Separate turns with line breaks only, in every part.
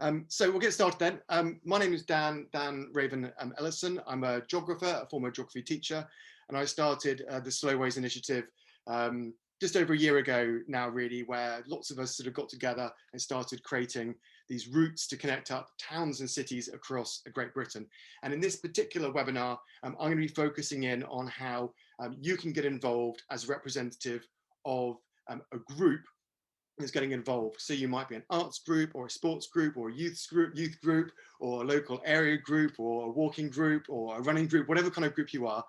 So we'll get started then. My name is Dan Raven-Ellison. I'm a geographer, a former geography teacher, and I started the Slow Ways Initiative just over a year ago now, really, where lots of us sort of got together and started creating these routes to connect up towns and cities across Great Britain. And in this particular webinar, I'm going to be focusing in on how you can get involved as a representative of a group is getting involved. So you might be an arts group or a sports group or a youth group or a local area group or a walking group or a running group, whatever kind of group you are.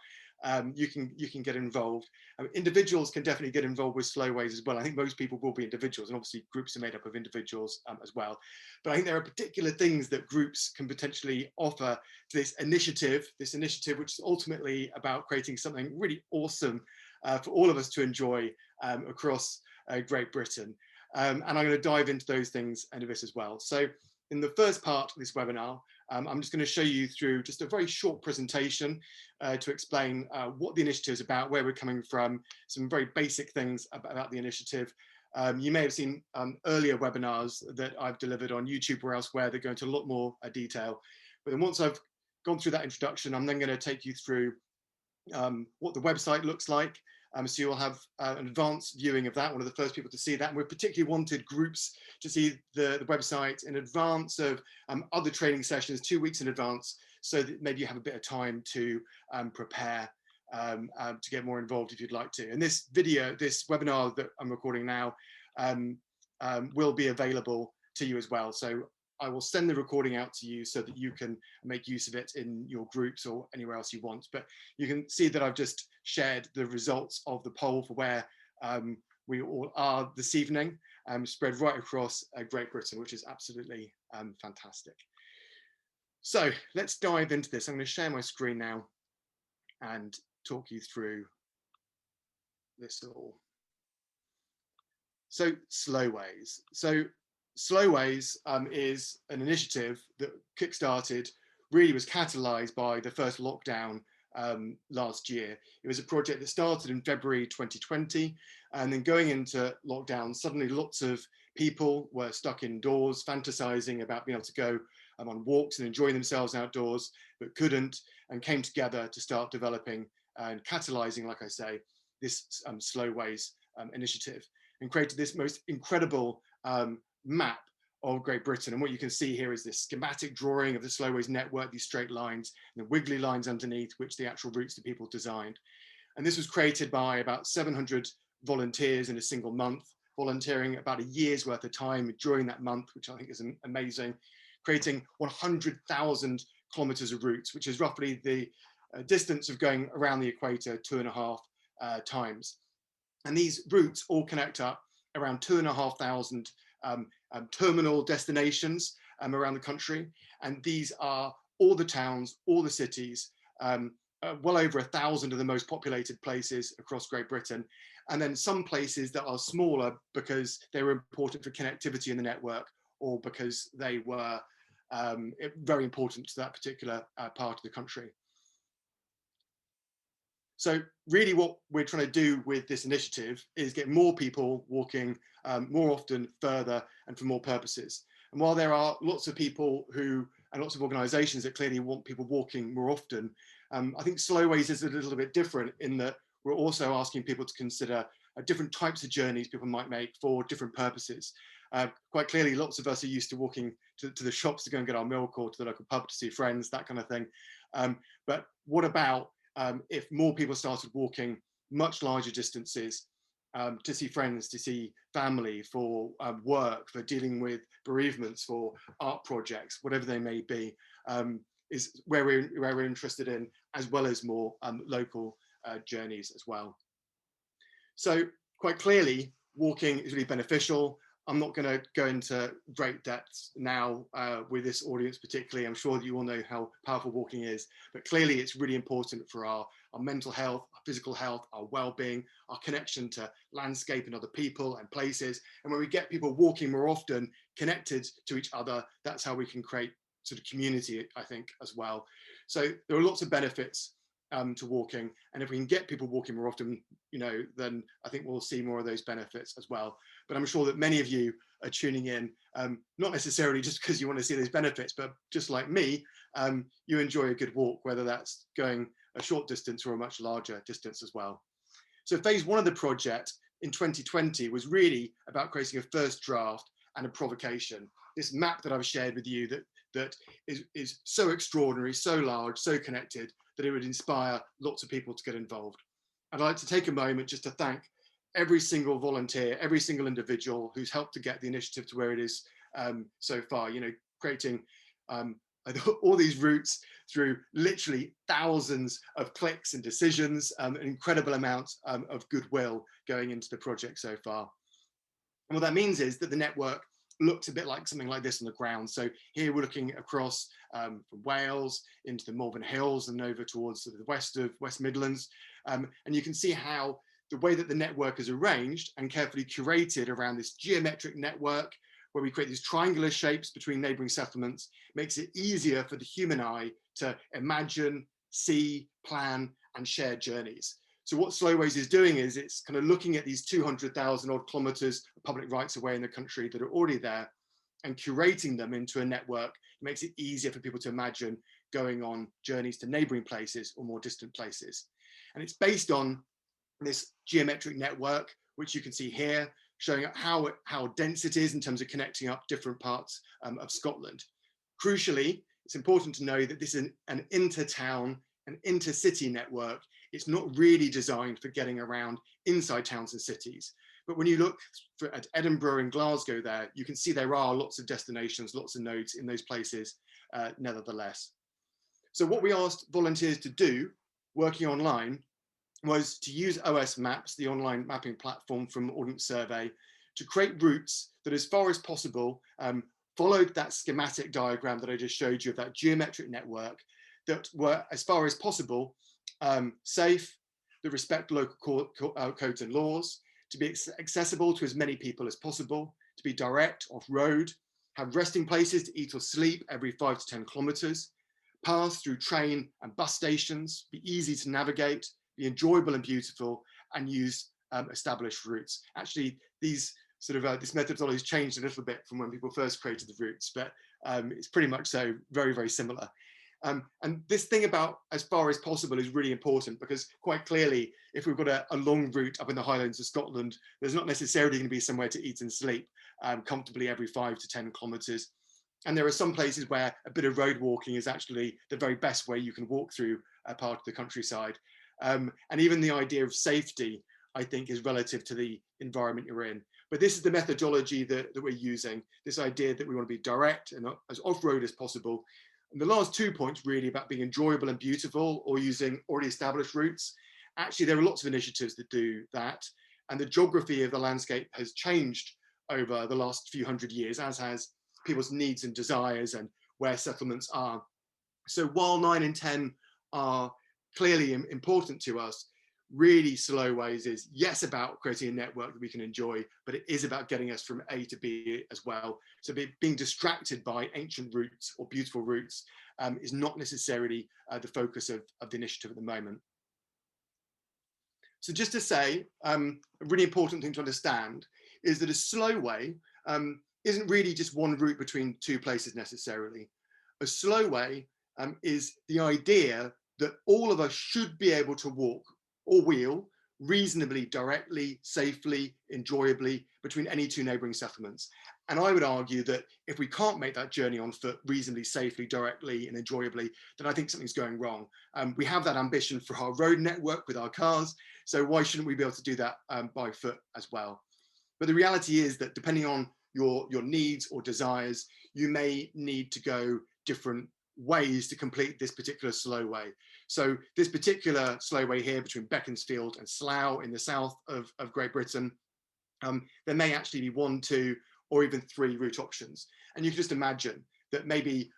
You can get involved. Individuals can definitely get involved with Slow Ways as well. I think most people will be individuals, and obviously groups are made up of individuals as well. But I think there are particular things that groups can potentially offer to this initiative, which is ultimately about creating something really awesome for all of us to enjoy across Great Britain. And I'm going to dive into those things in a bit as well. So in the first part of this webinar, I'm just going to show you through just a very short presentation to explain what the initiative is about, where we're coming from, some very basic things about the initiative. You may have seen earlier webinars that I've delivered on YouTube or elsewhere that go into a lot more detail. But then once I've gone through that introduction, I'm then going to take you through what the website looks like. So you'll have an advanced viewing of that, one of the first people to see that. And we particularly wanted groups to see the website in advance of other training sessions, 2 weeks in advance, so that maybe you have a bit of time to prepare to get more involved if you'd like to. And this webinar that I'm recording now will be available to you as well. So I will send the recording out to you so that you can make use of it in your groups or anywhere else you want. But you can see that I've just shared the results of the poll for where we all are this evening, spread right across Great Britain, which is absolutely fantastic. So let's dive into this. I'm going to share my screen now and talk you through this all. So Slow Ways. Slow Ways is an initiative that kickstarted, really was catalysed by the first lockdown last year. It was a project that started in February 2020, and then going into lockdown, suddenly lots of people were stuck indoors, fantasizing about being able to go on walks and enjoying themselves outdoors, but couldn't, and came together to start developing and catalysing, like I say, this Slow Ways initiative, and created this most incredible map of Great Britain. And what you can see here is this schematic drawing of the Slow Ways network, these straight lines, and the wiggly lines underneath, which the actual routes that people designed. And this was created by about 700 volunteers in a single month, volunteering about a year's worth of time during that month, which I think is amazing, creating 100,000 kilometers of routes, which is roughly the distance of going around the equator 2.5 times. And these routes all connect up around 2,500 terminal destinations around the country. And these are all the towns, all the cities, well over 1,000 of the most populated places across Great Britain. And then some places that are smaller because they were important for connectivity in the network, or because they were very important to that particular part of the country. So really what we're trying to do with this initiative is get more people walking more often, further, and for more purposes. And while there are lots of people and lots of organisations that clearly want people walking more often, I think Slow Ways is a little bit different in that we're also asking people to consider different types of journeys people might make for different purposes. Quite clearly, lots of us are used to walking to the shops to go and get our milk, or to the local pub to see friends, that kind of thing. But what about if more people started walking much larger distances to see friends, to see family, for work, for dealing with bereavements, for art projects, whatever they may be, is where we're interested in, as well as more local journeys as well. So quite clearly, walking is really beneficial. I'm not going to go into great depths now with this audience particularly. I'm sure that you all know how powerful walking is, but clearly it's really important for our mental health, our physical health, our well-being, our connection to landscape and other people and places. And when we get people walking more often, connected to each other, that's how we can create sort of community, I think, as well. So there are lots of benefits to walking. And if we can get people walking more often, then I think we'll see more of those benefits as well. But I'm sure that many of you are tuning in, not necessarily just because you want to see those benefits, but just like me, you enjoy a good walk, whether that's going a short distance or a much larger distance as well. So phase one of the project in 2020 was really about creating a first draft and a provocation. This map that I've shared with you that is so extraordinary, so large, so connected, that it would inspire lots of people to get involved. I'd like to take a moment just to thank every single volunteer, every single individual who's helped to get the initiative to where it is so far, creating all these routes through literally thousands of clicks and decisions, an incredible amount of goodwill going into the project so far. And what that means is that the network looks a bit like something like this on the ground. So here we're looking across from Wales into the Malvern Hills and over towards the West Midlands. And you can see how the way that the network is arranged and carefully curated around this geometric network, where we create these triangular shapes between neighbouring settlements, makes it easier for the human eye to imagine, see, plan, and share journeys. So what Slowways is doing is it's kind of looking at these 200,000 odd kilometres of public rights of way in the country that are already there and curating them into a network. It makes it easier for people to imagine going on journeys to neighbouring places or more distant places. And it's based on this geometric network, which you can see here, showing how dense it is in terms of connecting up different parts of Scotland. Crucially, it's important to know that this is an intertown, an intercity network. It's not really designed for getting around inside towns and cities. But when you look at Edinburgh and Glasgow there, you can see there are lots of destinations, lots of nodes in those places, nevertheless. So what we asked volunteers to do, working online, was to use OS Maps, the online mapping platform from Ordnance Survey, to create routes that, as far as possible, followed that schematic diagram that I just showed you of that geometric network, that were, as far as possible, safe, that respect local codes and laws, to be accessible to as many people as possible, to be direct, off-road, have resting places to eat or sleep every 5 to 10 kilometres, pass through train and bus stations, be easy to navigate, be enjoyable and beautiful, and use established routes. Actually, these this methodology has changed a little bit from when people first created the routes, but it's pretty much so, very, very similar. And this thing about as far as possible is really important, because quite clearly, if we've got a long route up in the Highlands of Scotland, there's not necessarily going to be somewhere to eat and sleep comfortably every 5 to 10 kilometres. And there are some places where a bit of road walking is actually the very best way you can walk through a part of the countryside. And even the idea of safety, I think, is relative to the environment you're in. But this is the methodology that we're using, this idea that we want to be direct and as off-road as possible. And the last 2 points really about being enjoyable and beautiful, or using already established routes. Actually, there are lots of initiatives that do that. And the geography of the landscape has changed over the last few hundred years, as has people's needs and desires and where settlements are. So while 9 and 10 are clearly important to us, really Slowways is, yes, about creating a network that we can enjoy, but it is about getting us from A to B as well. So being distracted by ancient routes or beautiful routes is not necessarily the focus of the initiative at the moment. So just to say, a really important thing to understand is that a Slowway isn't really just one route between two places necessarily. A Slowway is the idea that all of us should be able to walk or wheel reasonably, directly, safely, enjoyably between any two neighbouring settlements. And I would argue that if we can't make that journey on foot reasonably, safely, directly and enjoyably, then I think something's going wrong. We have that ambition for our road network with our cars, so why shouldn't we be able to do that by foot as well? But the reality is that depending on your needs or desires, you may need to go different ways to complete this particular Slowway. So this particular Slowway here between Beaconsfield and Slough in the south of Great Britain, there may actually be 1, 2, or even 3 route options. And you can just imagine that maybe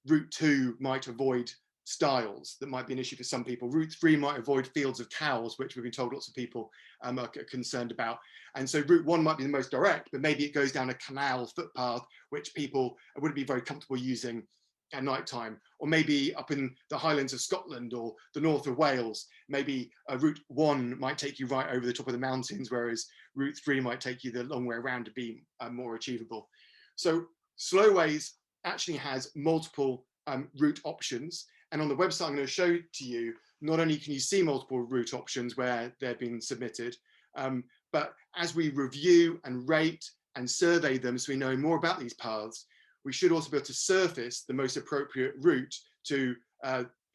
route 2 might avoid stiles. That might be an issue for some people. Route 3 might avoid fields of cows, which we've been told lots of people are concerned about. And so route 1 might be the most direct, but maybe it goes down a canal footpath, which people wouldn't be very comfortable using at night time, or maybe up in the Highlands of Scotland or the north of Wales, maybe route 1 might take you right over the top of the mountains, whereas route 3 might take you the long way around to be more achievable. So Slowways actually has multiple route options, and on the website I'm going to show to you, not only can you see multiple route options where they've been submitted, but as we review and rate and survey them so we know more about these paths, we should also be able to surface the most appropriate route to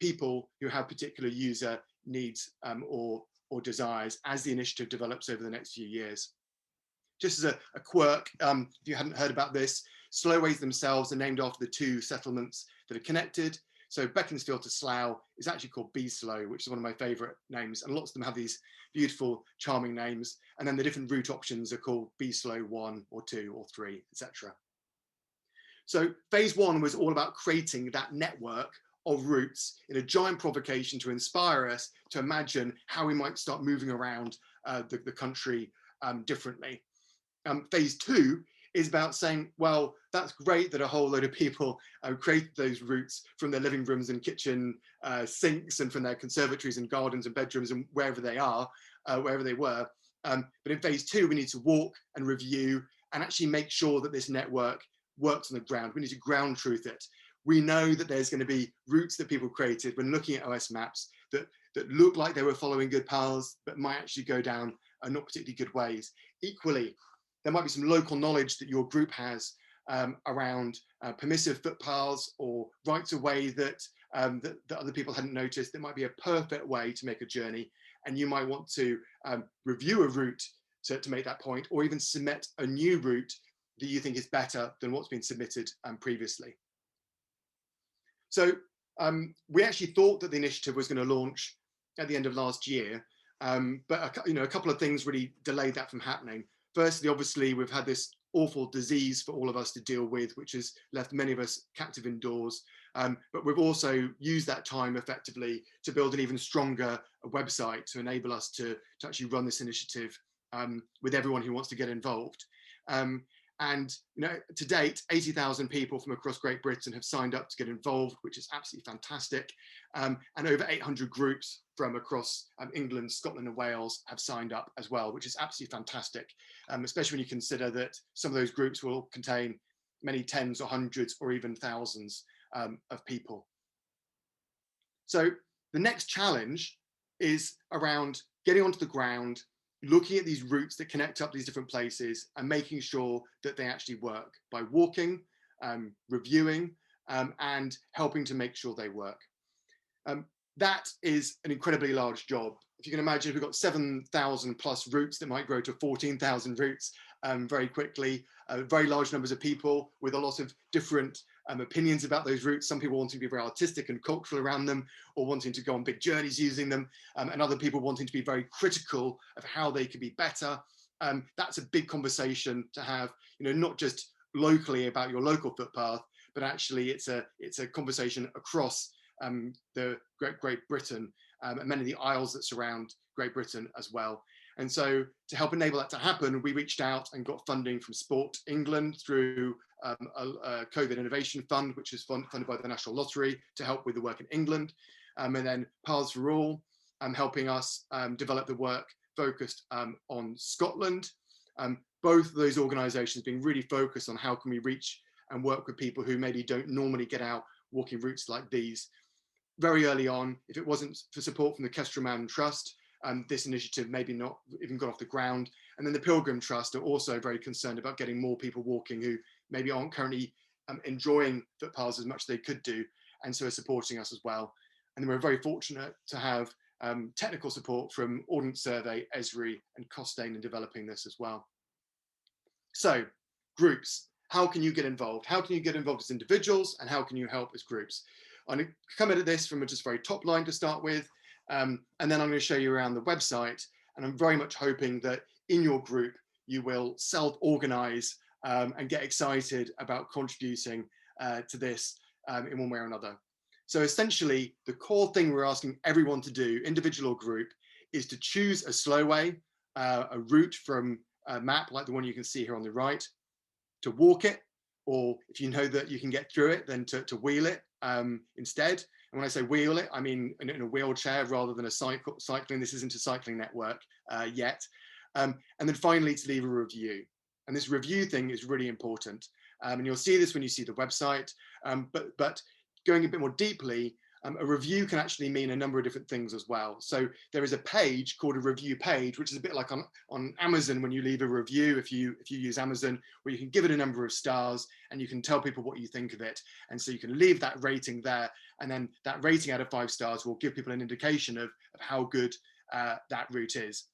people who have particular user needs or desires as the initiative develops over the next few years. Just as a quirk, if you hadn't heard about this, Slowways themselves are named after the 2 settlements that are connected. So Beaconsfield to Slough is actually called Beeslow, which is one of my favourite names, and lots of them have these beautiful, charming names. And then the different route options are called Beeslow 1 or 2 or 3, etc. So phase 1 was all about creating that network of routes in a giant provocation to inspire us to imagine how we might start moving around the country differently. Phase 2 is about saying, well, that's great that a whole load of people create those routes from their living rooms and kitchen sinks and from their conservatories and gardens and bedrooms and wherever they are, wherever they were. But in phase 2, we need to walk and review and actually make sure that this network works on the ground. We need to ground truth it. We know that there's going to be routes that people created when looking at OS maps that look like they were following good paths, but might actually go down not particularly good ways. Equally, there might be some local knowledge that your group has around permissive footpaths or rights of way that other people hadn't noticed. That might be a perfect way to make a journey, and you might want to review a route to make that point, or even submit a new route that you think is better than what's been submitted previously. So we actually thought that the initiative was going to launch at the end of last year, but a couple of things really delayed that from happening. Firstly, obviously, we've had this awful disease for all of us to deal with, which has left many of us captive indoors. But we've also used that time effectively to build an even stronger website to enable us to actually run this initiative with everyone who wants to get involved. And to date, 80,000 people from across Great Britain have signed up to get involved, which is absolutely fantastic. And over 800 groups from across England, Scotland and Wales have signed up as well, which is absolutely fantastic, especially when you consider that some of those groups will contain many tens or hundreds or even thousands of people. So the next challenge is around getting onto the ground, looking at these routes that connect up these different places and making sure that they actually work by walking, reviewing, and helping to make sure they work. That is an incredibly large job. If you can imagine, we've got 7,000 plus routes that might grow to 14,000 routes very quickly, very large numbers of people with a lot of different opinions about those routes. Some people wanting to be very artistic and cultural around them, or wanting to go on big journeys using them, and other people wanting to be very critical of how they could be better. That's a big conversation to have, not just locally about your local footpath, but actually it's a conversation across the Great Britain and many of the isles that surround Great Britain as well. And so to help enable that to happen, we reached out and got funding from Sport England through a COVID Innovation Fund, which is funded by the National Lottery to help with the work in England. And then Paths for All, helping us develop the work focused on Scotland. Both of those organisations being really focused on how can we reach and work with people who maybe don't normally get out walking routes like these. Very early on, if it wasn't for support from the Kestrel Mountain Trust, this initiative maybe not even got off the ground. And then the Pilgrim Trust are also very concerned about getting more people walking who maybe aren't currently enjoying footpaths as much as they could do, and so are supporting us as well. And then we're very fortunate to have technical support from Ordnance Survey, Esri and Costain in developing this as well. So groups, how can you get involved? How can you get involved as individuals, and how can you help as groups? I'm going to come at this from a just very top line to start with, and then I'm going to show you around the website. And I'm very much hoping that in your group, you will self-organize and get excited about contributing to this in one way or another. So essentially, the core thing we're asking everyone to do, individual or group, is to choose a slowway, a route from a map like the one you can see here on the right, to walk it, or if you know that you can get through it, then to wheel it instead. And when I say wheel it, I mean in a wheelchair rather than a cycling. This isn't a cycling network yet. And then finally, to leave a review. And this review thing is really important. And you'll see this when you see the website. But going a bit more deeply, a review can actually mean a number of different things as well. So there is a page called a review page, which is a bit like on Amazon when you leave a review, if you use Amazon, where you can give it a number of stars and you can tell people what you think of it. And so you can leave that rating there, and then that rating out of 5 stars will give people an indication of how good that route is.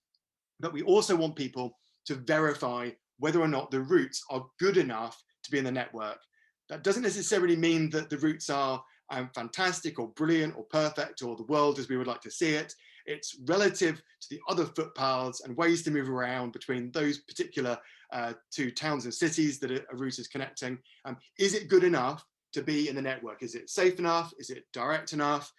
But we also want people to verify whether or not the routes are good enough to be in the network. That doesn't necessarily mean that the routes are fantastic or brilliant or perfect or the world as we would like to see it. It's relative to the other footpaths and ways to move around between those particular 2 towns and cities that a route is connecting. Is it good enough to be in the network? Is it safe enough? Is it direct enough?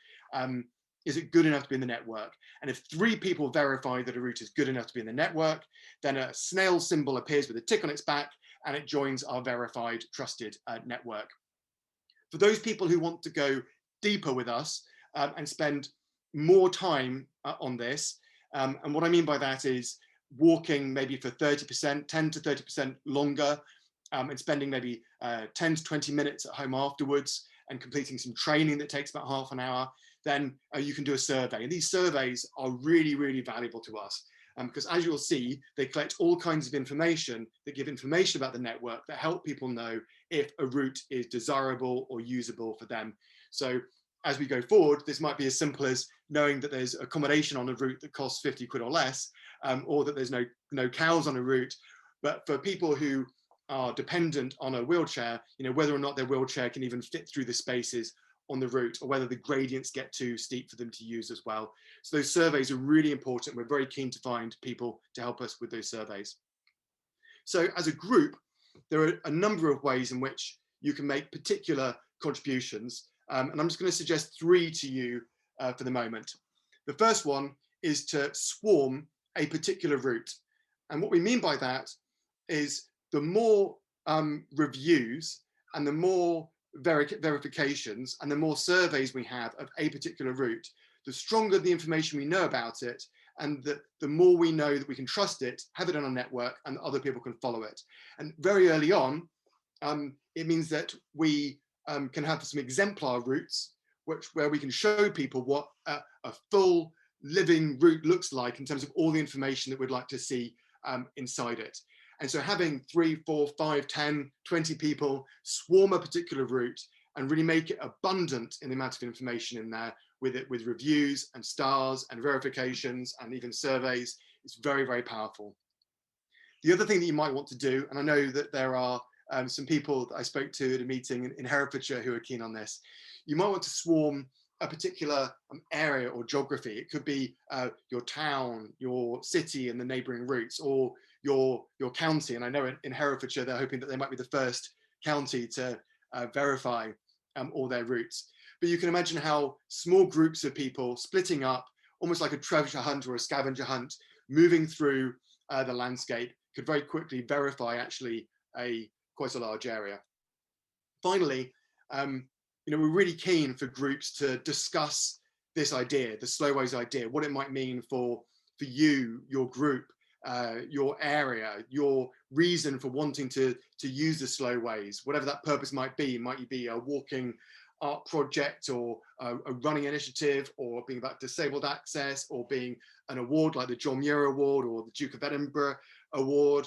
Is it good enough to be in the network? And if 3 people verify that a route is good enough to be in the network, then a snail symbol appears with a tick on its back and it joins our verified, trusted network. For those people who want to go deeper with us and spend more time on this, and what I mean by that is walking maybe for 30%, 10 to 30% longer, and spending maybe 10 to 20 minutes at home afterwards and completing some training that takes about half an hour, then you can do a survey. And these surveys are really, really valuable to us. Because as you'll see, they collect all kinds of information that give information about the network that help people know if a route is desirable or usable for them. So as we go forward, this might be as simple as knowing that there's accommodation on a route that costs 50 quid or less, or that there's no cows on a route. But for people who are dependent on a wheelchair, whether or not their wheelchair can even fit through the spaces on the route, or whether the gradients get too steep for them to use as well. So those surveys are really important. We're very keen to find people to help us with those surveys. So as a group, there are a number of ways in which you can make particular contributions. And I'm just going to suggest 3 to you for the moment. The first one is to swarm a particular route. And what we mean by that is the more reviews and the more verifications and the more surveys we have of a particular route, the stronger the information we know about it, and the more we know that we can trust it, have it on our network, and other people can follow it. And very early on, it means that we can have some exemplar routes, where we can show people what a full living route looks like in terms of all the information that we'd like to see inside it. And so having 3, 4, 5, 10, 20 people swarm a particular route and really make it abundant in the amount of information in there with reviews and stars and verifications and even surveys is very, very powerful. The other thing that you might want to do, and I know that there are some people that I spoke to at a meeting in Herefordshire who are keen on this, you might want to swarm a particular area or geography. It could be your town, your city and the neighbouring routes, or your county. And I know in Herefordshire, they're hoping that they might be the first county to verify all their routes. But you can imagine how small groups of people splitting up, almost like a treasure hunt or a scavenger hunt, moving through the landscape could very quickly verify actually quite a large area. Finally, we're really keen for groups to discuss this idea, the Slowways idea, what it might mean for you, your group, your area, your reason for wanting to use the Slowways, whatever that purpose might be. Might you be a walking art project, or a running initiative, or being about disabled access, or being an award like the John Muir Award or the Duke of Edinburgh Award,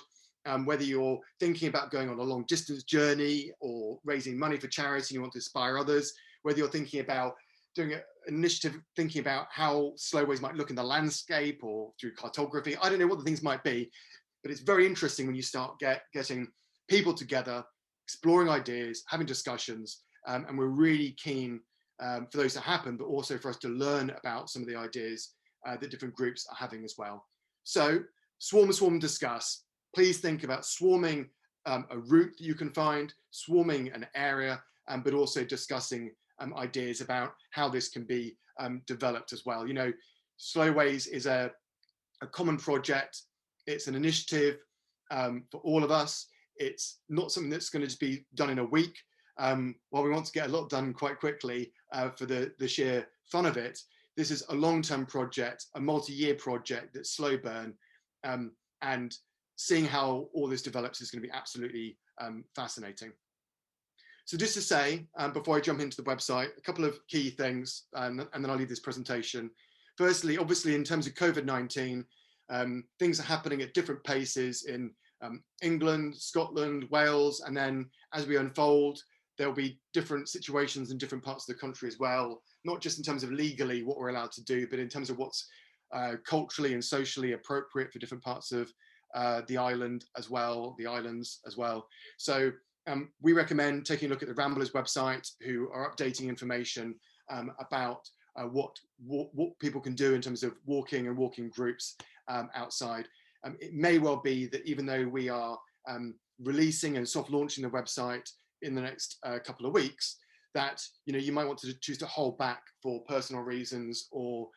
whether you're thinking about going on a long distance journey or raising money for charity and you want to inspire others, whether you're thinking about doing an initiative, thinking about how Slowways might look in the landscape or through cartography. I don't know what the things might be, but it's very interesting when you start getting people together, exploring ideas, having discussions, and we're really keen for those to happen, but also for us to learn about some of the ideas that different groups are having as well. So swarm, discuss. Please think about swarming a route that you can find, swarming an area, but also discussing ideas about how this can be developed as well. Slowways is a common project. It's an initiative for all of us. it's not something that's going to just be done in a week. While we want to get a lot done quite quickly for the sheer fun of it, this is a long-term project, a multi-year project that's slow burn, and seeing how all this develops is going to be absolutely fascinating. So just to say, before I jump into the website, a couple of key things, and then I'll leave this presentation. Firstly, obviously, in terms of COVID-19, things are happening at different paces in England, Scotland, Wales, and then as we unfold, there'll be different situations in different parts of the country as well, not just in terms of legally what we're allowed to do, but in terms of what's culturally and socially appropriate for different parts of the island as well, the islands as well. So we recommend taking a look at the Ramblers website, who are updating information about what people can do in terms of walking and walking groups outside. It may well be that even though we are releasing and soft launching the website in the next couple of weeks, that you might want to choose to hold back for personal reasons, or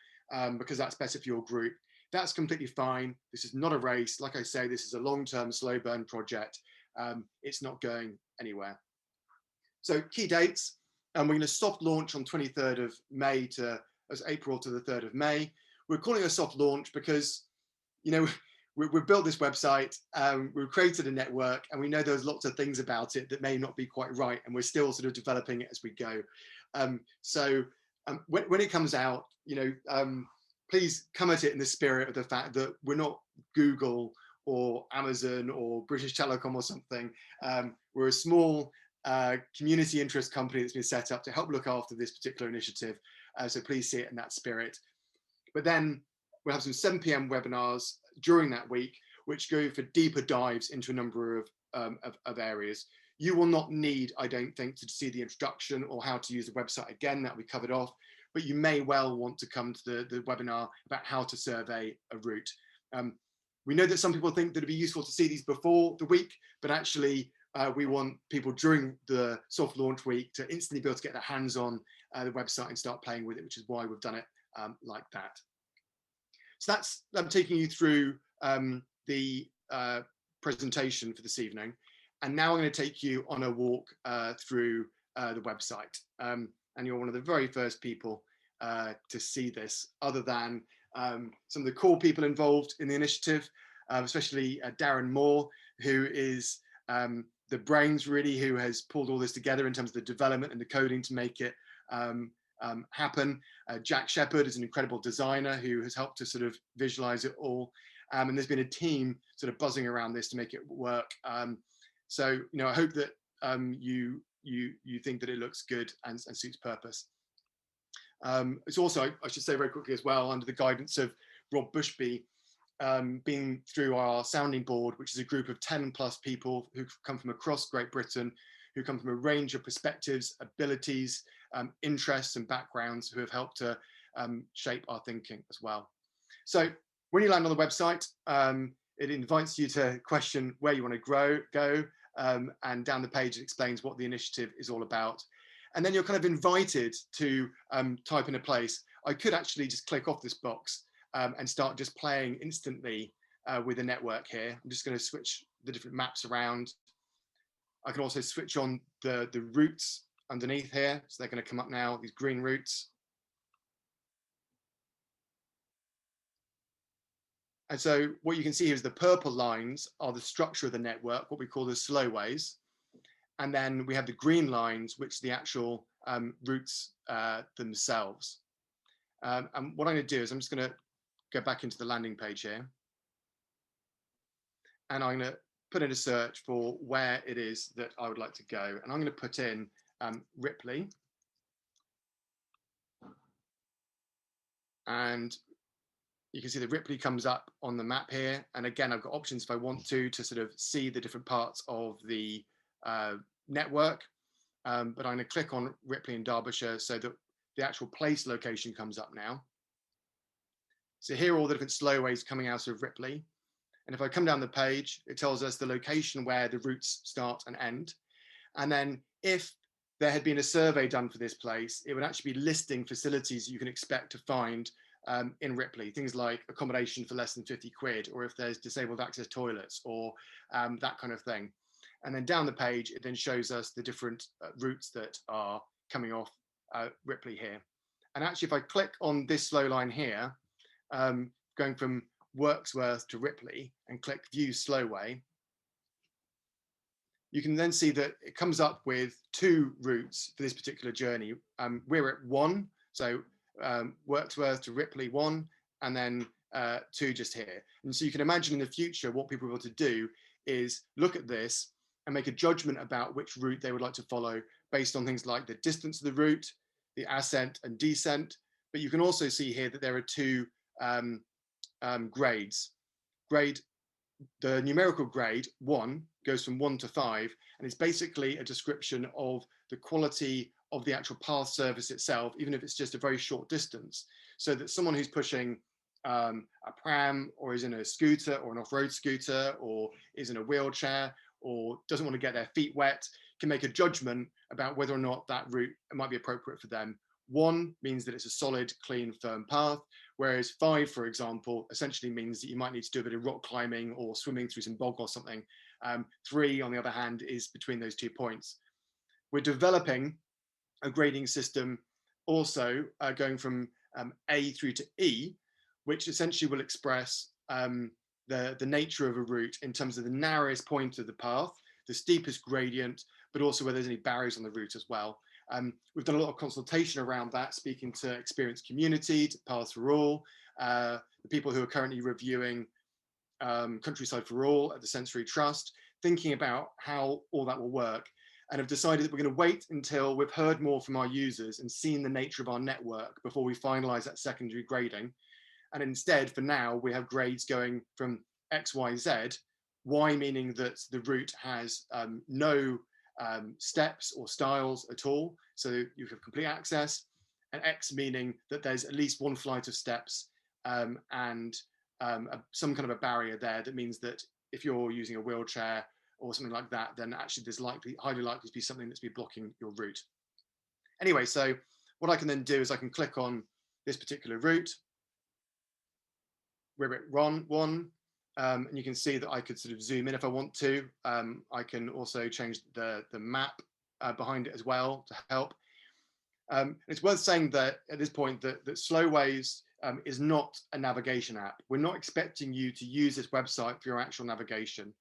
because that's better for your group. That's completely fine. This is not a race. Like I say, this is a long-term slow burn project. It's not going anywhere. So key dates, we're going to soft launch on 23rd of May to as April to the 3rd of May. We're calling it a soft launch because, we've built this website, we've created a network, and we know there's lots of things about it that may not be quite right, and we're still sort of developing it as we go. When it comes out, please come at it in the spirit of the fact that we're not Google or Amazon or British Telecom or something. We're a small community interest company that's been set up to help look after this particular initiative. So please see it in that spirit. But then we'll have some 7 p.m. webinars during that week, which go for deeper dives into a number of areas. You will not need, I don't think, to see the introduction or how to use the website again. That we covered off, but you may well want to come to the webinar about how to survey a route. We know that some people think that it'd be useful to see these before the week, but actually we want people during the soft launch week to instantly be able to get their hands on the website and start playing with it, which is why we've done it like that. So I'm taking you through the presentation for this evening. And now I'm going to take you on a walk through the website. And you're one of the very first people to see this, other than some of the core people involved in the initiative, especially Darren Moore, who is the brains really, who has pulled all this together in terms of the development and the coding to make it happen. Jack Shepherd is an incredible designer who has helped to sort of visualize it all. And there's been a team sort of buzzing around this to make it work. So, I hope that you think that it looks good and suits purpose. It's also, I should say very quickly as well, under the guidance of Rob Bushby, being through our sounding board, which is a group of 10 plus people who come from across Great Britain, who come from a range of perspectives, abilities, interests and backgrounds, who have helped to shape our thinking as well. So when you land on the website, it invites you to question where you want to go, and down the page it explains what the initiative is all about. And then you're kind of invited to type in a place. I could actually just click off this box and start just playing instantly with the network here. I'm just going to switch the different maps around. I can also switch on the routes underneath here. So they're going to come up now, these green routes. And so what you can see here is the purple lines are the structure of the network, what we call the slowways. And then we have the green lines, which are the actual routes themselves. And what I'm going to do is I'm just going to go back into the landing page here. And I'm going to put in a search for where it is that I would like to go. And I'm going to put in Ripley. And you can see that Ripley comes up on the map here. And again, I've got options if I want to sort of see the different parts of the network. But I'm going to click on Ripley in Derbyshire so that the actual place location comes up now. So here are all the different slowways coming out of Ripley. And if I come down the page, it tells us the location where the routes start and end. And then if there had been a survey done for this place, it would actually be listing facilities you can expect to find in Ripley, things like accommodation for less than 50 quid, or if there's disabled access toilets or that kind of thing. And then down the page, it then shows us the different routes that are coming off Ripley here. And actually, if I click on this slow line here, going from Wirksworth to Ripley and click View Slowway, you can then see that it comes up with 2 routes for this particular journey. We're at 1, so Wirksworth to Ripley 1, and then 2 just here. And so you can imagine in the future what people will be able to do is look at this and make a judgment about which route they would like to follow based on things like the distance of the route, the ascent and descent. But you can also see here that there are 2 grades. The numerical grade 1 goes from 1 to 5, and it's basically a description of the quality of the actual path service itself, even if it's just a very short distance, so that someone who's pushing a pram, or is in a scooter or an off-road scooter, or is in a wheelchair, or doesn't want to get their feet wet, can make a judgment about whether or not that route might be appropriate for them. 1 means that it's a solid, clean, firm path, whereas 5, for example, essentially means that you might need to do a bit of rock climbing or swimming through some bog or something. 3, on the other hand, is between those 2 points. We're developing a grading system also going from A through to E, which essentially will express the nature of a route in terms of the narrowest point of the path, the steepest gradient, but also whether there's any barriers on the route as well. We've done a lot of consultation around that, speaking to experienced community, to Paths for All, the people who are currently reviewing Countryside for All at the Sensory Trust, thinking about how all that will work, and have decided that we're going to wait until we've heard more from our users and seen the nature of our network before we finalize that secondary grading. And instead, for now, we have grades going from X, Y, Z, Y meaning that the route has no steps or stiles at all, so you have complete access, and X meaning that there's at least 1 flight of steps and some kind of a barrier there that means that if you're using a wheelchair or something like that, then actually there's highly likely to be something that's been blocking your route. Anyway, so what I can then do is I can click on this particular route. We're at 1, and you can see that I could sort of zoom in if I want to. I can also change the map behind it as well to help. It's worth saying that at this point that Slowways is not a navigation app. We're not expecting you to use this website for your actual navigation.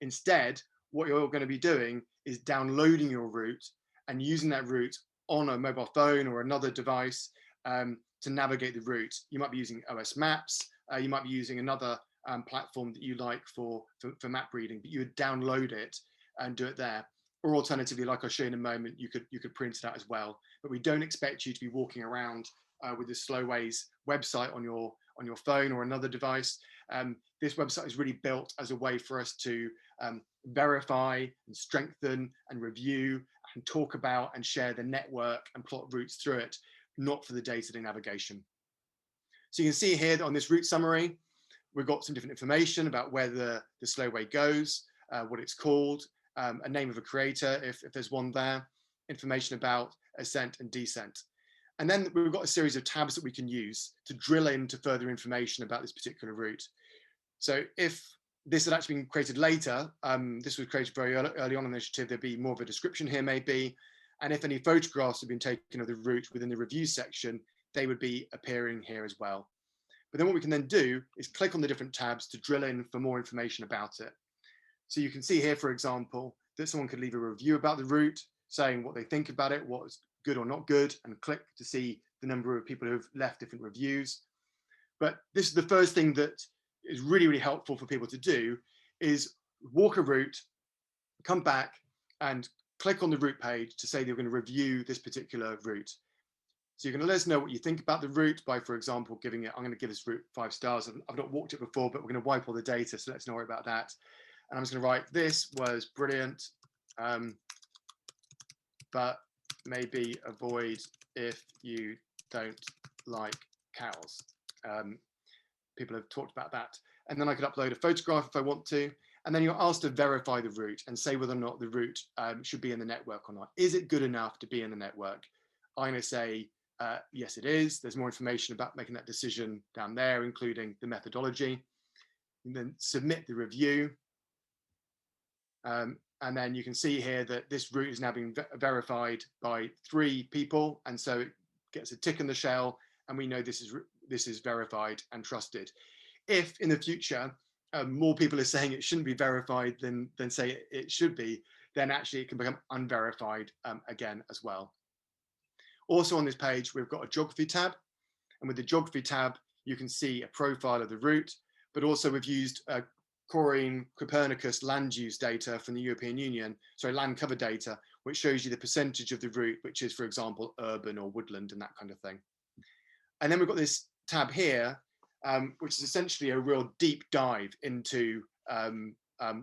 Instead, what you're going to be doing is downloading your route and using that route on a mobile phone or another device to navigate the route. You might be using OS Maps. You might be using another platform that you like for map reading, but you would download it and do it there. Or alternatively, like I'll show you in a moment, you could print it out as well. But we don't expect you to be walking around with the Slowways website on your phone or another device. This website is really built as a way for us to verify and strengthen and review and talk about and share the network and plot routes through it, not for the day-to-day navigation. So you can see here that on this route summary, we've got some different information about where the Slowway goes, what it's called, a name of a creator, if there's one there, information about ascent and descent. And then we've got a series of tabs that we can use to drill into further information about this particular route. So if this had actually been created later, this was created very early on in the initiative, there'd be more of a description here maybe. And if any photographs have been taken of the route within the review section, they would be appearing here as well. But then what we can then do is click on the different tabs to drill in for more information about it. So you can see here, for example, that someone could leave a review about the route, saying what they think about it, what's good or not good, and click to see the number of people who have left different reviews. But this is the first thing that is really, really helpful for people to do, is walk a route, come back and click on the route page to say they're going to review this particular route. So you're going to let us know what you think about the route by, for example, giving it, I'm going to give this route 5 stars. I've not walked it before, but we're going to wipe all the data, so let's not worry about that. And I'm just going to write, this was brilliant, but maybe avoid if you don't like cows. People have talked about that. And then I could upload a photograph if I want to. And then you're asked to verify the route and say whether or not the route should be in the network or not. Is it good enough to be in the network? I'm going to say, yes, it is. There's more information about making that decision down there, including the methodology. And then submit the review. And And then you can see here that this route is now being verified by 3 people. And so it gets a tick in the shell, and we know this is verified and trusted. If in the future, more people are saying it shouldn't be verified than say it should be, then actually it can become unverified again as well. Also on this page, we've got a geography tab. And with the geography tab, you can see a profile of the route, but also we've used Corine Copernicus land use data from the European Union, so land cover data, which shows you the percentage of the route, which is, for example, urban or woodland and that kind of thing. And then we've got this tab here, which is essentially a real deep dive into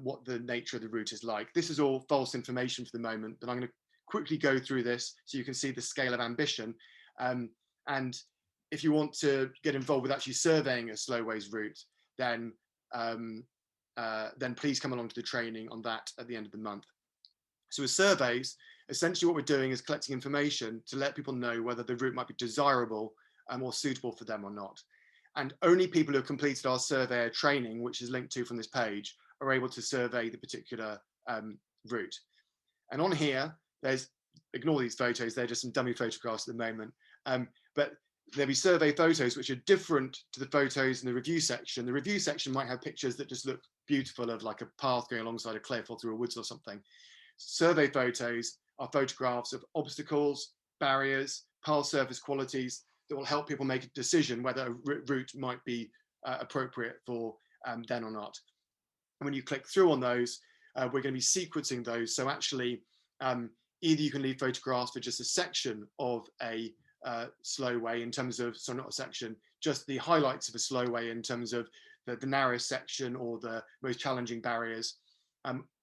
what the nature of the route is like. This is all false information for the moment, but I'm going to quickly go through this so you can see the scale of ambition. And if you want to get involved with actually surveying a slowways route, then please come along to the training on that at the end of the month. So with surveys, essentially what we're doing is collecting information to let people know whether the route might be desirable or suitable for them or not. And only people who have completed our surveyor training, which is linked to from this page, are able to survey the particular route. And on here, ignore these photos, they're just some dummy photographs at the moment, but there'll be survey photos which are different to the photos in the review section. The review section might have pictures that just look beautiful of like a path going alongside a cliff or through a woods or something. Survey photos are photographs of obstacles, barriers, path surface qualities that will help people make a decision whether a route might be appropriate for them or not. And when you click through on those, we're going to be sequencing those. So actually, either you can leave photographs for just a section of a slowway in terms of, so not a section, just the highlights of a slowway in terms of the narrowest section or the most challenging barriers,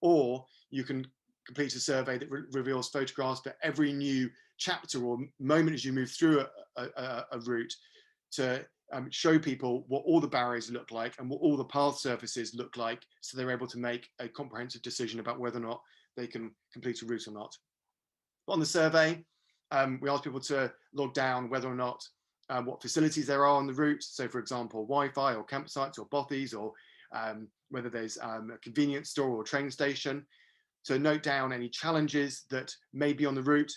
or you can complete a survey that reveals photographs for every new chapter or moment as you move through a route to show people what all the barriers look like and what all the path surfaces look like, so they're able to make a comprehensive decision about whether or not they can complete a route or not. But on the survey, we ask people to log down whether or not what facilities there are on the route. So for example, Wi-Fi or campsites or bothies, or whether there's a convenience store or train station. So note down any challenges that may be on the route.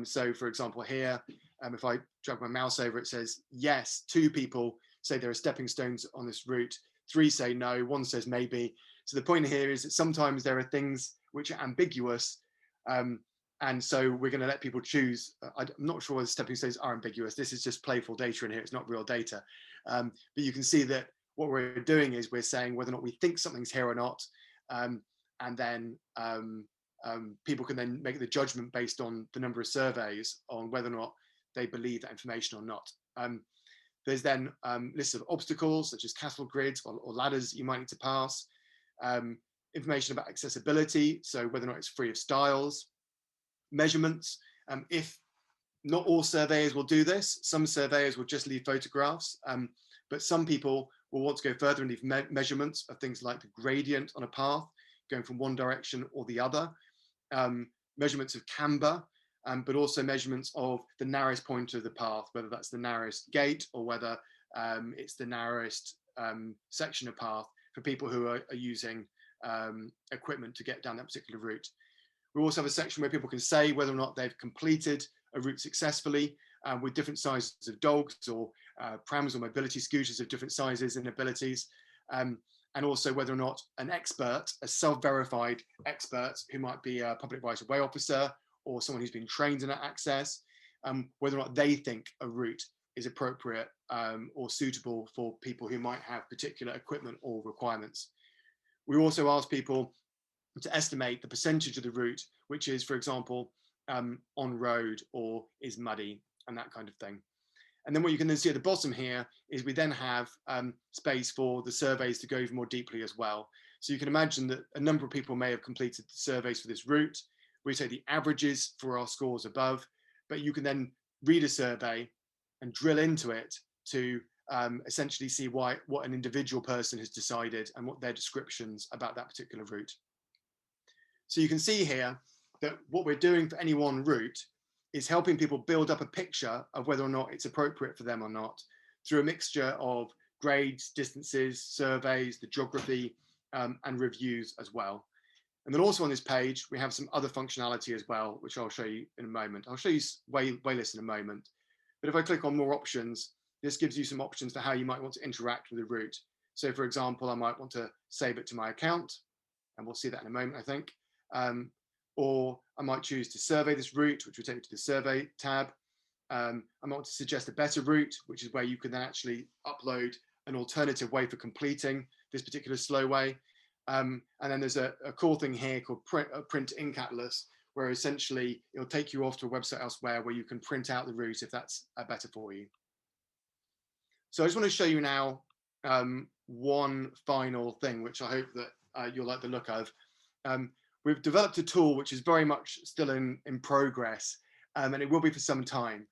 So for example here, if I drag my mouse over, it says yes, 2 people say there are stepping stones on this route, 3 say no, 1 says maybe. So the point here is that sometimes there are things which are ambiguous, and so we're going to let people choose. I'm not sure whether stepping stones are ambiguous. This is just playful data in here. It's not real data. But you can see that what we're doing is we're saying whether or not we think something's here or not. And then people can then make the judgment based on the number of surveys on whether or not they believe that information or not. There's then lists of obstacles such as castle grids or ladders you might need to pass. Information about accessibility, so whether or not it's free of stiles. Measurements, if not all surveyors will do this, some surveyors will just leave photographs, but some people will want to go further and leave measurements of things like the gradient on a path, going from one direction or the other, measurements of camber, but also measurements of the narrowest point of the path, whether that's the narrowest gate or whether it's the narrowest section of path for people who are using equipment to get down that particular route. We also have a section where people can say whether or not they've completed a route successfully with different sizes of dogs or prams or mobility scooters of different sizes and abilities, and also whether or not an expert, a self-verified expert who might be a public right of way officer or someone who's been trained in that access, whether or not they think a route is appropriate or suitable for people who might have particular equipment or requirements. We also ask people to estimate the percentage of the route which is, for example, on road or is muddy and that kind of thing. And then what you can then see at the bottom here is we then have space for the surveys to go even more deeply as well. So you can imagine that a number of people may have completed the surveys for this route. We take the averages for our scores above, but you can then read a survey and drill into it to essentially see what an individual person has decided and what their descriptions about that particular route. So you can see here that what we're doing for any one route is helping people build up a picture of whether or not it's appropriate for them or not through a mixture of grades, distances, surveys, the geography, and reviews as well. And then also on this page, we have some other functionality as well, which I'll show you in a moment. I'll show you Waylist in a moment. But if I click on more options, this gives you some options for how you might want to interact with the route. So for example, I might want to save it to my account, and we'll see that in a moment, I think. Or I might choose to survey this route, which will take me to the survey tab. I might want to suggest a better route, which is where you can then actually upload an alternative way for completing this particular slow way. And then there's a cool thing here called Print Ink Atlas, where essentially it'll take you off to a website elsewhere where you can print out the route if that's better for you. So I just want to show you now one final thing, which I hope that you'll like the look of. We've developed a tool which is very much still in progress, and it will be for some time.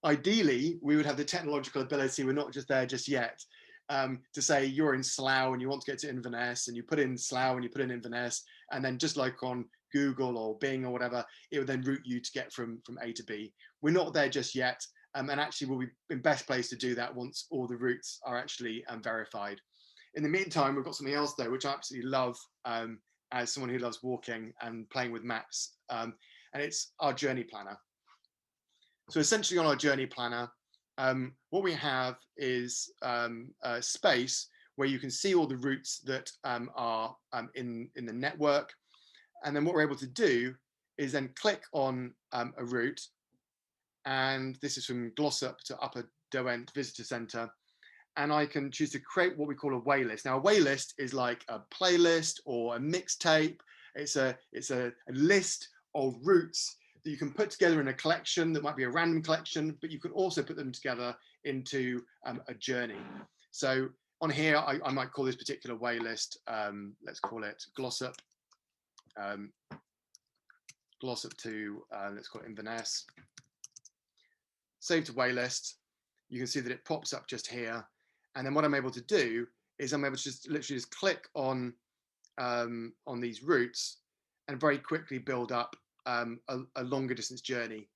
Ideally, we would have the technological ability, we're not just there just yet, to say you're in Slough and you want to get to Inverness, and you put in Slough and you put in Inverness, and then just like on Google or Bing or whatever, it would then route you to get from A to B. We're not there just yet, and actually we'll be in best place to do that once all the routes are actually verified. In the meantime, we've got something else though, which I absolutely love as someone who loves walking and playing with maps, and it's our journey planner. So essentially on our journey planner, what we have is a space where you can see all the routes that are in the network. And then what we're able to do is then click on a route. And this is from Glossop to Upper Derwent Visitor Centre. And I can choose to create what we call a waylist. Now, a waylist is like a playlist or a mixtape. It's a list of routes that you can put together in a collection that might be a random collection, but you can also put them together into a journey. So on here, I might call this particular waylist, let's call it Glossop. Glossop to, let's call it Inverness. Save to waylist. You can see that it pops up just here. And then what I'm able to do is I'm able to just literally just click on these routes and very quickly build up a longer distance journey.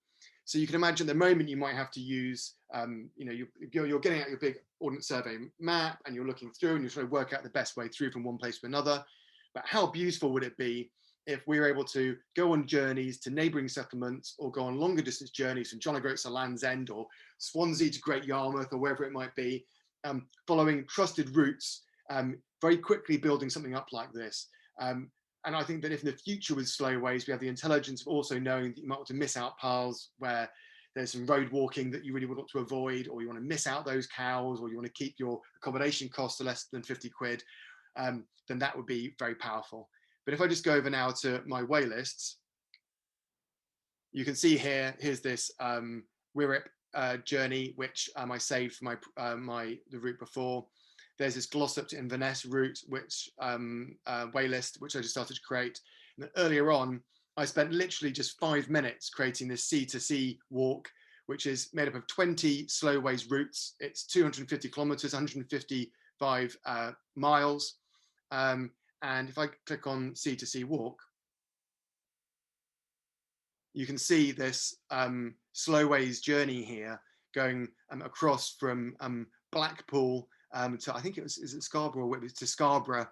So you can imagine the moment you might have to use, you're getting out your big Ordnance Survey map and you're looking through and you're trying to work out the best way through from one place to another. But how beautiful would it be if we were able to go on journeys to neighbouring settlements or go on longer distance journeys from John O'Groats to Land's End or Swansea to Great Yarmouth or wherever it might be, following trusted routes, very quickly building something up like this. And I think that if in the future with slowways, we have the intelligence of also knowing that you might want to miss out paths where there's some road walking that you really would want to avoid, or you want to miss out those cows, or you want to keep your accommodation costs to less than 50 quid, then that would be very powerful. But if I just go over now to my waylists, you can see here's this Wirrip journey, which I saved for the route before. There's this Glossop to Inverness route, which waylist, which I just started to create. And then earlier on, I spent literally just 5 minutes creating this sea to sea walk, which is made up of 20 slowways routes. It's 250 kilometers, 155 miles. And if I click on sea to sea walk, you can see this slowways journey here going across from Blackpool to, I think is it Scarborough, or it was to Scarborough,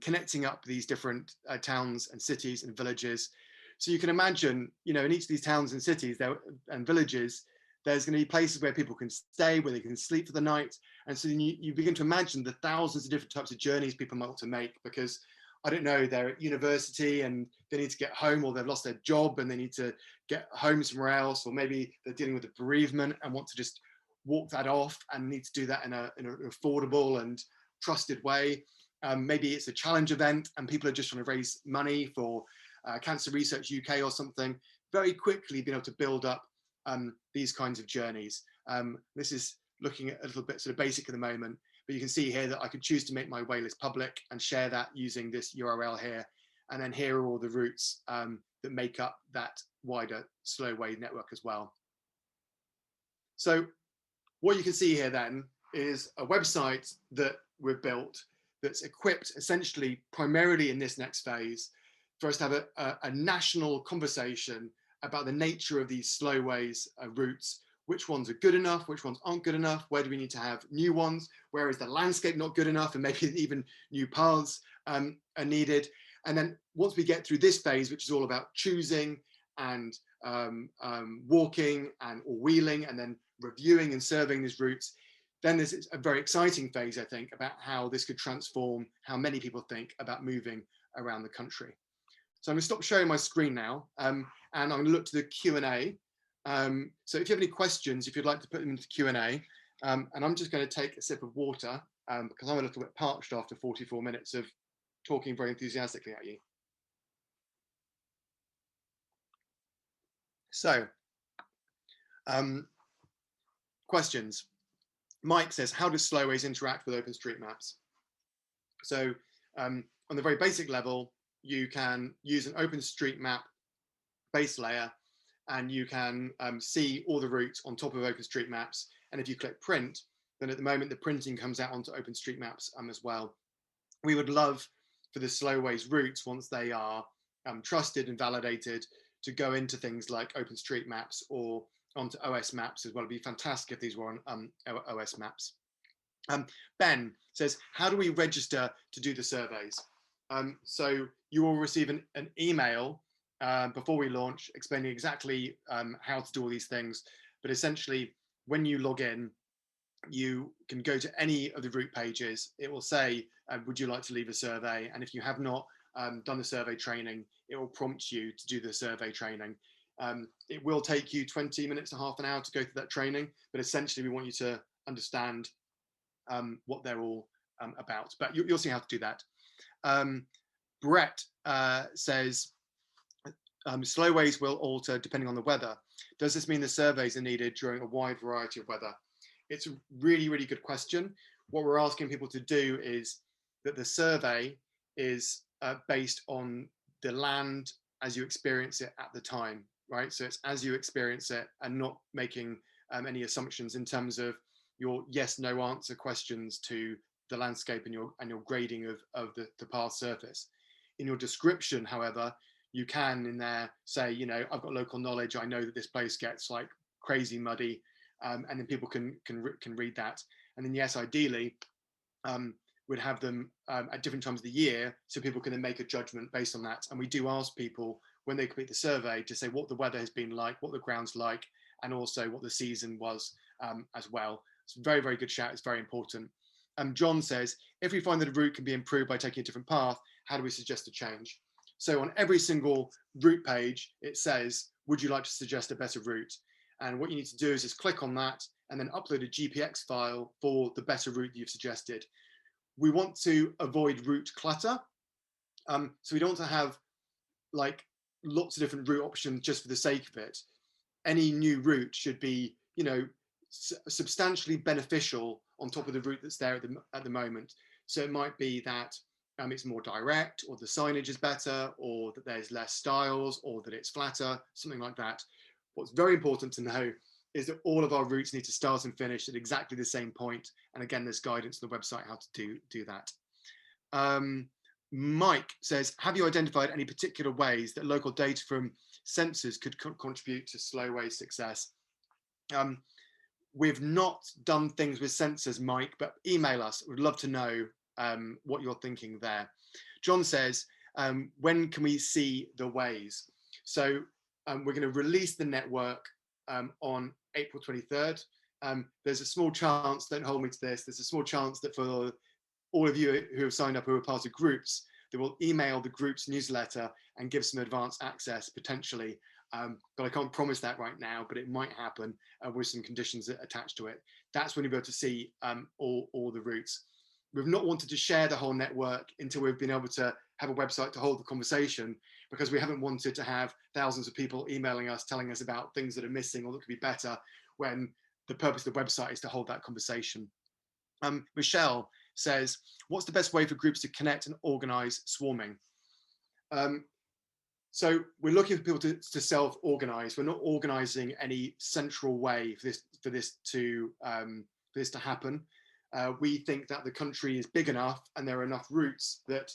connecting up these different towns and cities and villages. So you can imagine, in each of these towns and cities and villages, there's going to be places where people can stay, where they can sleep for the night. And so you begin to imagine the thousands of different types of journeys people might want to make, because I don't know, they're at university and they need to get home, or they've lost their job and they need to get home somewhere else, or maybe they're dealing with a bereavement and want to just walk that off and need to do that in an affordable and trusted way. Maybe it's a challenge event and people are just trying to raise money for Cancer Research UK or something. Very quickly being able to build up these kinds of journeys. This is looking at a little bit sort of basic at the moment, but you can see here that I could choose to make my waylist public and share that using this URL here. And then here are all the routes that make up that wider slowway network as well. So what you can see here then is a website that we've built that's equipped essentially primarily in this next phase for us to have a national conversation about the nature of these slowways routes. Which ones are good enough, which ones aren't good enough, where do we need to have new ones, where is the landscape not good enough, and maybe even new paths are needed. And then once we get through this phase, which is all about choosing and walking or wheeling, and then reviewing and surveying these routes, then there's a very exciting phase, I think, about how this could transform how many people think about moving around the country. So I'm going to stop sharing my screen now, and I'm going to look to the Q&A. So if you have any questions, if you'd like to put them into Q&A, and I'm just going to take a sip of water because I'm a little bit parched after 44 minutes of talking very enthusiastically at you. So, questions. Mike says, how does Slowways interact with OpenStreetMaps? So on the very basic level, you can use an OpenStreetMap base layer and you can see all the routes on top of OpenStreetMaps. And if you click print, then at the moment the printing comes out onto OpenStreetMaps as well. We would love for the Slowways routes, once they are trusted and validated, to go into things like OpenStreetMaps or onto OS Maps as well. It'd be fantastic if these were on OS Maps. Ben says, how do we register to do the surveys? So you will receive an email before we launch explaining exactly how to do all these things. But essentially, when you log in, you can go to any of the route pages. It will say, would you like to leave a survey? And if you have not done the survey training, it will prompt you to do the survey training. It will take you 20 minutes to half an hour to go through that training, but essentially we want you to understand what they're all about. But you'll see how to do that. Brett says, Slowways will alter depending on the weather. Does this mean the surveys are needed during a wide variety of weather? It's a really, really good question. What we're asking people to do is that the survey is based on the land as you experience it at the time, right? So it's as you experience it and not making any assumptions in terms of your yes, no answer questions to the landscape and your grading of the path surface. In your description, however, you can in there say, you know, I've got local knowledge. I know that this place gets like crazy muddy, and then people can read that. And then yes, ideally, would have them at different times of the year so people can then make a judgment based on that. And we do ask people when they complete the survey to say what the weather has been like, what the ground's like, and also what the season was as well. It's a very, very good shout. It's very important. John says, if we find that a route can be improved by taking a different path, how do we suggest a change? So on every single route page, it says, would you like to suggest a better route? And what you need to do is just click on that and then upload a GPX file for the better route you've suggested. We want to avoid route clutter. So we don't want to have like lots of different route options just for the sake of it. Any new route should be, you know, substantially beneficial on top of the route that's there at the moment. So it might be that it's more direct, or the signage is better, or that there's less styles, or that it's flatter, something like that. What's very important to know is that all of our routes need to start and finish at exactly the same point. And again, there's guidance on the website how to do that. Mike says, have you identified any particular ways that local data from sensors could contribute to Slowways success? We've not done things with sensors, Mike, but email us. We'd love to know what you're thinking there. John says, when can we see the ways? So we're going to release the network on April 23rd. There's a small chance, don't hold me to this, there's a small chance that for all of you who have signed up who are part of groups, they will email the group's newsletter and give some advanced access potentially. But I can't promise that right now, but it might happen with some conditions attached to it. That's when you'll be able to see all the routes. We've not wanted to share the whole network until we've been able to have a website to hold the conversation, because we haven't wanted to have thousands of people emailing us, telling us about things that are missing or that could be better, when the purpose of the website is to hold that conversation. Michelle says, what's the best way for groups to connect and organize swarming? So we're looking for people to self-organize. We're not organizing any central way for this to happen. We think that the country is big enough and there are enough routes that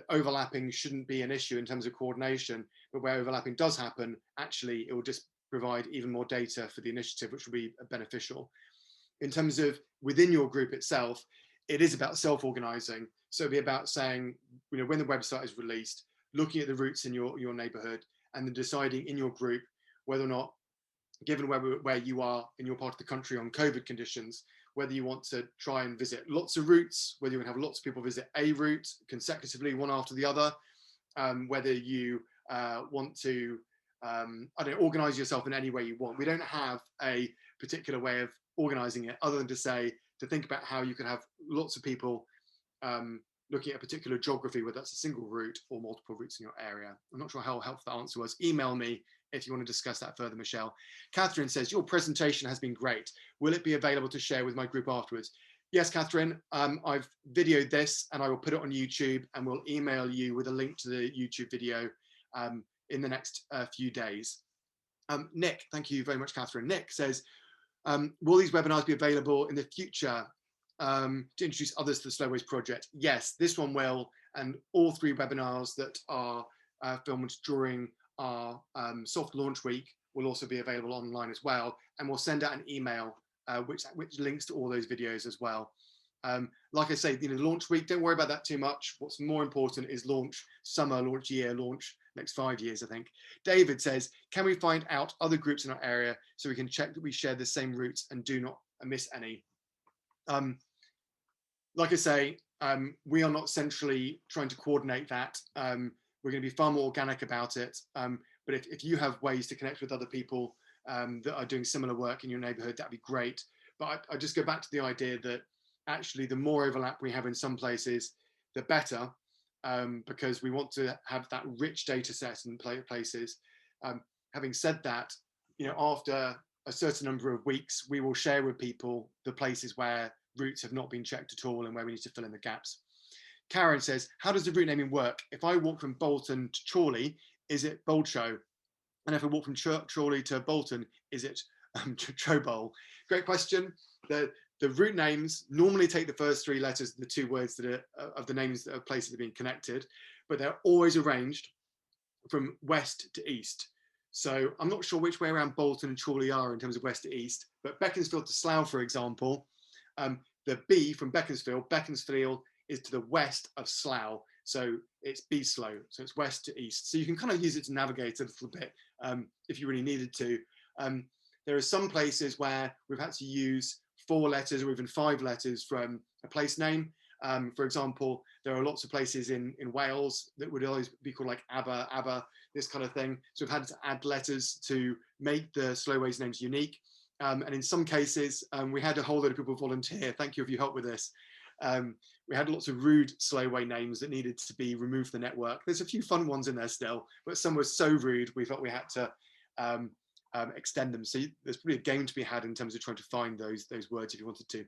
overlapping shouldn't be an issue in terms of coordination, but where overlapping does happen, actually it will just provide even more data for the initiative, which will be beneficial. In terms of within your group itself, it is about self-organizing. So it'll be about saying, when the website is released, looking at the routes in your neighborhood, and then deciding in your group whether or not, given where you are in your part of the country on COVID conditions, whether you want to try and visit lots of routes, whether you want to have lots of people visit a route consecutively, one after the other, whether you want to, organize yourself in any way you want. We don't have a particular way of organizing it other than to think about how you can have lots of people looking at a particular geography, whether that's a single route or multiple routes in your area. I'm not sure how helpful that answer was. Email me if you want to discuss that further, Michelle. Catherine says, your presentation has been great. Will it be available to share with my group afterwards? Yes, Catherine, I've videoed this and I will put it on YouTube, and we'll email you with a link to the YouTube video in the next few days. Nick, thank you very much, Catherine. Nick says, will these webinars be available in the future to introduce others to the Slowways project? Yes, this one will, and all 3 webinars that are filmed during our soft launch week will also be available online as well, and we'll send out an email which links to all those videos as well. Like I say, launch week, don't worry about that too much. What's more important is summer, launch year, launch next 5 years, I think. David says, can we find out other groups in our area so we can check that we share the same routes and do not miss any? Like I say, we are not centrally trying to coordinate that. We're going to be far more organic about it. But if you have ways to connect with other people that are doing similar work in your neighborhood, that'd be great. But I just go back to the idea that actually the more overlap we have in some places, the better, because we want to have that rich data set in places. Having said that, after a certain number of weeks, we will share with people the places where routes have not been checked at all and where we need to fill in the gaps. Karen says, how does the route naming work? If I walk from Bolton to Chorley, is it Bolcho? And if I walk from Chorley to Bolton, is it Chobol? Great question. The route names normally take the first 3 letters, the 2 words that are of the names of places that are being connected, but they're always arranged from west to east. So I'm not sure which way around Bolton and Chorley are in terms of west to east, but Beaconsfield to Slough, for example, the B from Beaconsfield is to the west of Slough. So it's Beeslow, so it's west to east. So you can kind of use it to navigate a little bit if you really needed to. There are some places where we've had to use 4 letters or even 5 letters from a place name. For example, there are lots of places in Wales that would always be called like Aber, this kind of thing. So we've had to add letters to make the Slowways names unique. And in some cases, we had a whole load of people volunteer. Thank you for your help with this. We had lots of rude Slowway names that needed to be removed from the network. There's a few fun ones in there still, but some were so rude we felt we had to extend them. So there's probably a game to be had in terms of trying to find those words if you wanted to.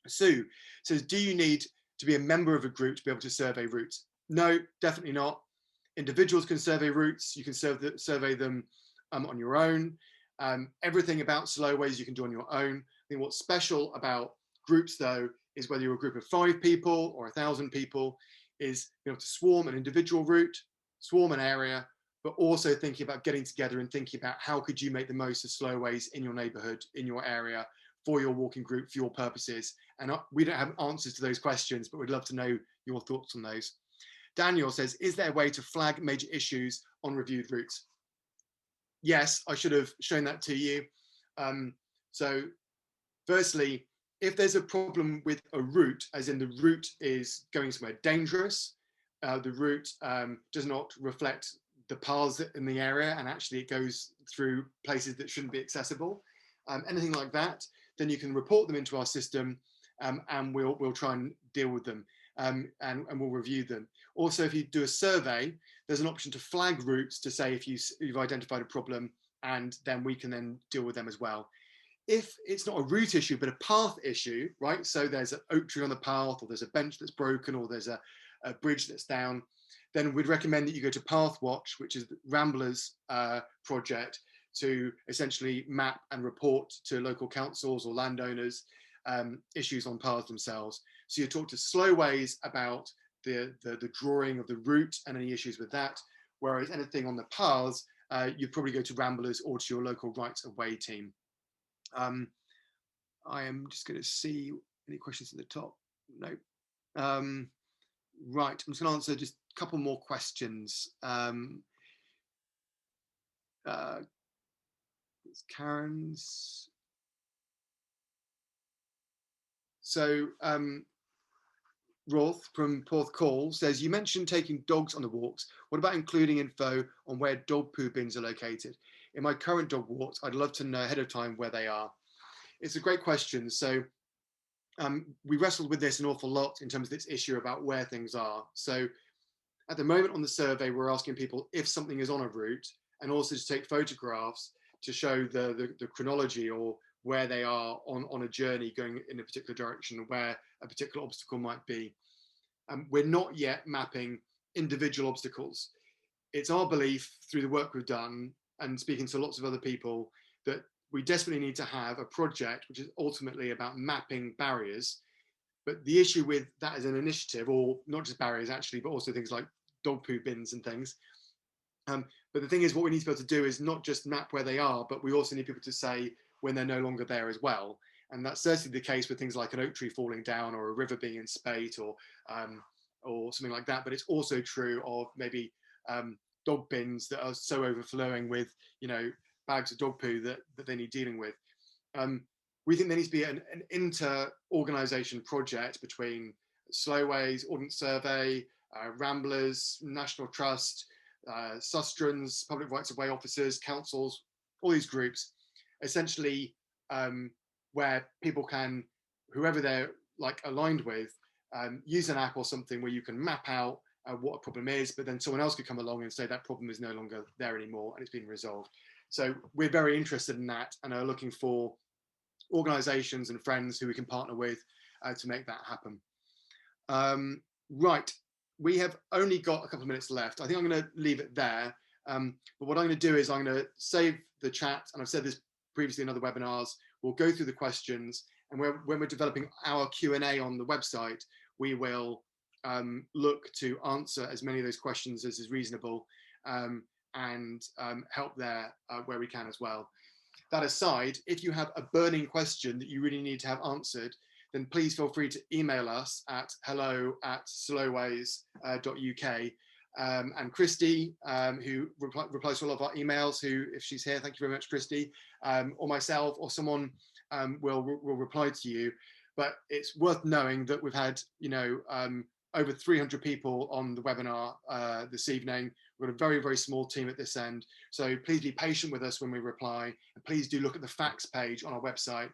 Sue says, do you need to be a member of a group to be able to survey routes? No, definitely not. Individuals can survey routes. You can survey them on your own. Everything about Slowways you can do on your own. I think what's special about groups, though, is whether you're a group of 5 people or 1,000 people, is being able to swarm an individual route, swarm an area, but also thinking about getting together and thinking about how could you make the most of Slowways in your neighborhood, in your area, for your walking group, for your purposes. And we don't have answers to those questions, but we'd love to know your thoughts on those. Daniel says, is there a way to flag major issues on reviewed routes? Yes, I should have shown that to you. So firstly, if there's a problem with a route, as in the route is going somewhere dangerous, the route does not reflect the paths in the area, and actually it goes through places that shouldn't be accessible, anything like that, then you can report them into our system, and we'll try and deal with them, and we'll review them. Also, if you do a survey, there's an option to flag routes to say if you've identified a problem, and then we can then deal with them as well. If it's not a route issue, but a path issue, right? So there's an oak tree on the path, or there's a bench that's broken, or there's a bridge that's down, then we'd recommend that you go to Pathwatch, which is Rambler's project, to essentially map and report to local councils or landowners issues on paths themselves. So you talk to Slowways about the drawing of the route and any issues with that, whereas anything on the paths, you'd probably go to Ramblers or to your local rights of way team. I am just going to see any questions at the top. No. Right, I'm just going to answer just a couple more questions. It's Karen's. So Roth from Porth Call says, you mentioned taking dogs on the walks. What about including info on where dog poo bins are located? In my current dog walks, I'd love to know ahead of time where they are. It's a great question. So we wrestled with this an awful lot in terms of this issue about where things are. So at the moment on the survey, we're asking people if something is on a route, and also to take photographs to show the chronology or where they are on a journey going in a particular direction, where a particular obstacle might be. We're not yet mapping individual obstacles. It's our belief through the work we've done and speaking to lots of other people that we desperately need to have a project which is ultimately about mapping barriers. But the issue with that as an initiative, or not just barriers actually, but also things like dog poo bins and things. But the thing is, what we need to be able to do is not just map where they are, but we also need people to say when they're no longer there as well. And that's certainly the case with things like an oak tree falling down or a river being in spate or something like that. But it's also true of maybe dog bins that are so overflowing with, bags of dog poo that they need dealing with. We think there needs to be an inter-organisation project between Slowways, Ordnance Survey, Ramblers, National Trust, Sustrans, public rights of way officers, councils, all these groups, essentially where people can, whoever they're like aligned with, use an app or something where you can map out what a problem is, but then someone else could come along and say that problem is no longer there anymore and it's been resolved. So we're very interested in that and are looking for organizations and friends who we can partner with to make that happen. Right, we have only got a couple of minutes left. I think I'm going to leave it there. But what I'm going to do is I'm going to save the chat, and I've said this previously in other webinars. We'll go through the questions, and when we're developing our Q&A on the website, we will look to answer as many of those questions as is reasonable and help there where we can as well. That aside, if you have a burning question that you really need to have answered, then please feel free to email us at hello@slowways.uk. And Christy, who replies to all of our emails, who, if she's here, thank you very much, Christy, or myself or someone will reply to you. But it's worth knowing that we've had, over 300 people on the webinar this evening. We've got a very, very small team at this end. So please be patient with us when we reply. And please do look at the facts page on our website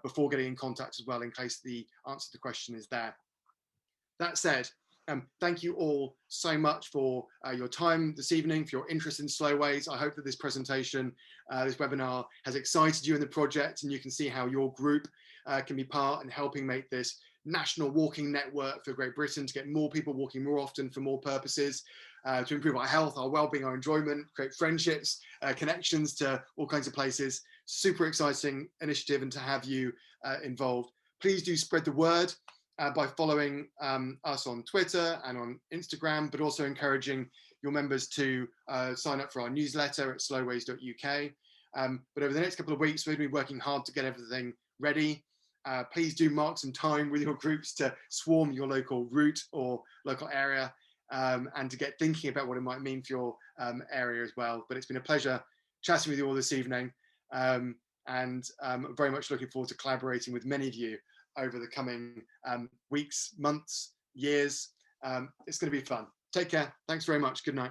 before getting in contact as well, in case the answer to the question is there. That said, thank you all so much for your time this evening, for your interest in Slowways. I hope that this presentation, this webinar has excited you in the project, and you can see how your group can be part in helping make this national walking network for Great Britain, to get more people walking more often for more purposes, to improve our health, our well-being, our enjoyment, create friendships, connections to all kinds of places. Super exciting initiative, and to have you involved. Please do spread the word by following us on Twitter and on Instagram, but also encouraging your members to sign up for our newsletter at slowways.uk. But over the next couple of weeks, we're going to be working hard to get everything ready. Please do mark some time with your groups to swarm your local route or local area, and to get thinking about what it might mean for your area as well. But it's been a pleasure chatting with you all this evening, and very much looking forward to collaborating with many of you over the coming weeks, months, years. It's going to be fun. Take care. Thanks very much. Good night.